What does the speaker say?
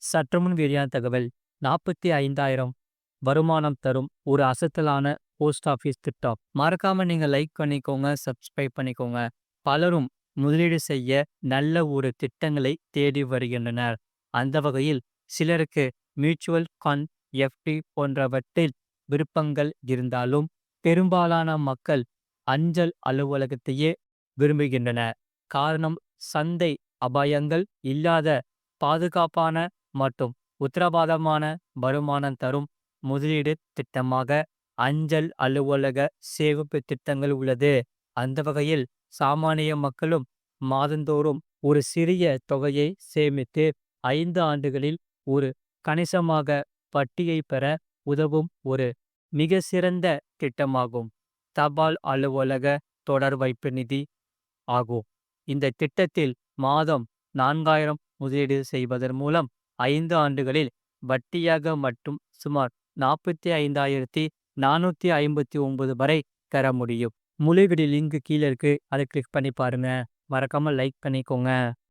சற்றுமுன் வெளியான தகவல் 45,000 வருமானம் தரும் ஒரு அசத்தலான போஸ்ட் ஆஃபீஸ் திட்டம். மறக்காம நீங்க லைக் பண்ணிக்கோங்க, சப்ஸ்கிரைப் பண்ணிக்கோங்க. பலரும் முதலீடு செய்ய நல்ல ஒரு திட்டங்களை தேடி வருகின்றனர். அந்த வகையில் சிலருக்கு மியூச்சுவல் ஃபண்ட், எஃப்டி போன்றவற்றில் விருப்பங்கள் இருந்தாலும் பெரும்பாலான மக்கள் அஞ்சல் அலுவலகத்தையே விரும்புகின்றனர். காரணம், சந்தை அபாயங்கள் இல்லாத பாதுகாப்பான மற்றும் உத்தரவாதமான வருமானம் தரும் முதலீடு திட்டமாக அஞ்சல் அலுவலக சேமிப்பு திட்டங்கள் உள்ளது. அந்த வகையில் சாமானிய மக்களும் மாதந்தோறும் ஒரு சிறிய தொகையை சேமித்து 5 ஆண்டுகளில் ஒரு கணிசமாக வட்டியை பெற உதவும் ஒரு மிக சிறந்த திட்டமாகும். தபால் அலுவலக தொடர் வைப்பு நிதி ஆகும். இந்த திட்டத்தில் மாதம் 4,000 முதலீடு செய்வதன் மூலம் 5 ஆண்டுகளில் வட்டியாக மட்டும் சுமார் 45,459 வரை பெற முடியும். முழு வீடியோ லிங்க் கீழே இருக்கு. அதை கிளிக் பண்ணி பாருங்க. மறக்காம லைக் பண்ணிக்கோங்க.